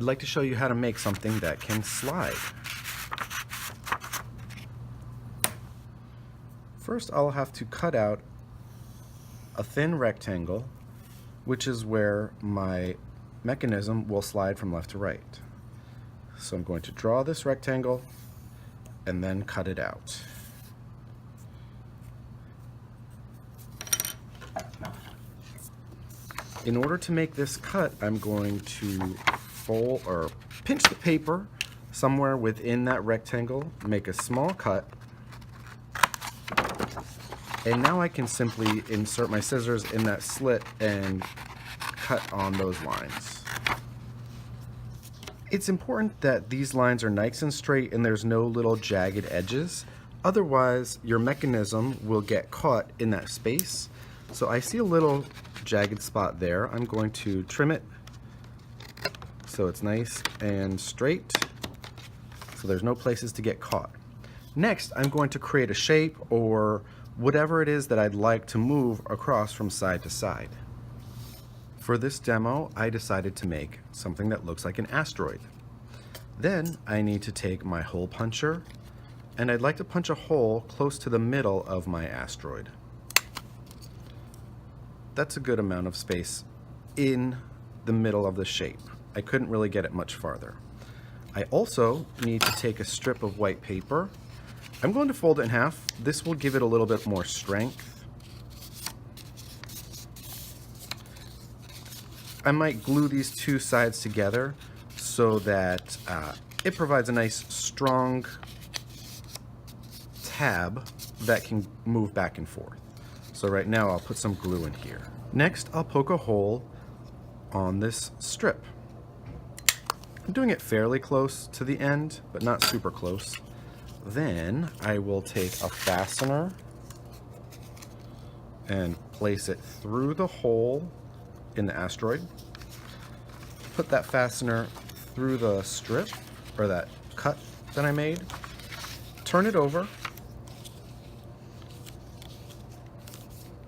I'd like to show you how to make something that can slide. First, I'll have to cut out a thin rectangle, which is where my mechanism will slide from left to right. So I'm going to draw this rectangle and then cut it out. In order to make this cut, I'm going to fold or pinch the paper somewhere within that rectangle, make a small cut, and now I can simply insert my scissors in that slit and cut on those lines. It's important that these lines are nice and straight and there's no little jagged edges. Otherwise, your mechanism will get caught in that space. So I see a little jagged spot there. I'm going to trim it so it's nice and straight, so there's no places to get caught. Next, I'm going to create a shape or whatever it is that I'd like to move across from side to side. For this demo, I decided to make something that looks like an asteroid. Then I need to take my hole puncher, and I'd like to punch a hole close to the middle of my asteroid. That's a good amount of space in the middle of the shape. I couldn't really get it much farther. I also need to take a strip of white paper. I'm going to fold it in half. This will give it a little bit more strength. I might glue these two sides together so that it provides a nice strong tab that can move back and forth. So right now I'll put some glue in here. Next, I'll poke a hole on this strip. I'm doing it fairly close to the end, but not super close. Then I will take a fastener and place it through the hole in the asteroid. Put that fastener through the strip, or that cut that I made. Turn it over.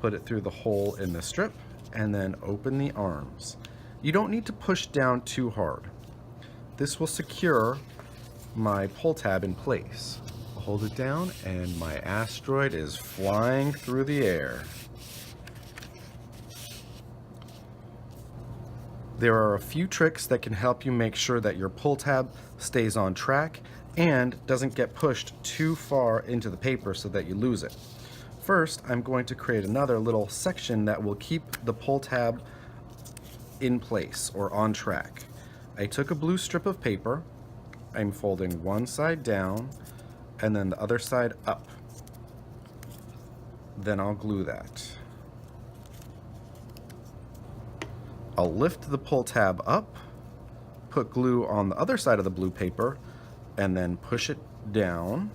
Put it through the hole in the strip, and then open the arms. You don't need to push down too hard. This will secure my pull tab in place. I'll hold it down, and my asteroid is flying through the air. There are a few tricks that can help you make sure that your pull tab stays on track and doesn't get pushed too far into the paper so that you lose it. First, I'm going to create another little section that will keep the pull tab in place or on track. I took a blue strip of paper, I'm folding one side down and then the other side up. Then I'll glue that. I'll lift the pull tab up, put glue on the other side of the blue paper, and then push it down.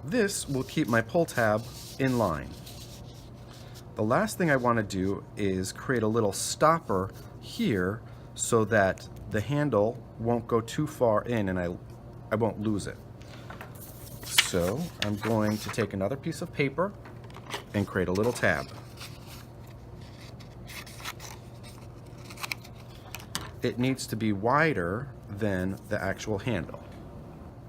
This will keep my pull tab in line. The last thing I want to do is create a little stopper here so that the handle won't go too far in and I won't lose it. So I'm going to take another piece of paper and create a little tab. It needs to be wider than the actual handle.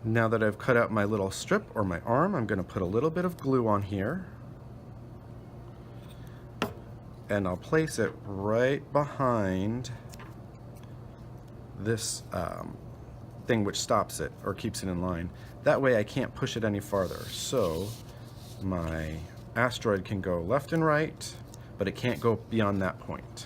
Now that I've cut out my little strip or my arm, I'm going to put a little bit of glue on here. And I'll place it right behind this thing which stops it or keeps it in line. That way I can't push it any farther. So my asteroid can go left and right, but it can't go beyond that point.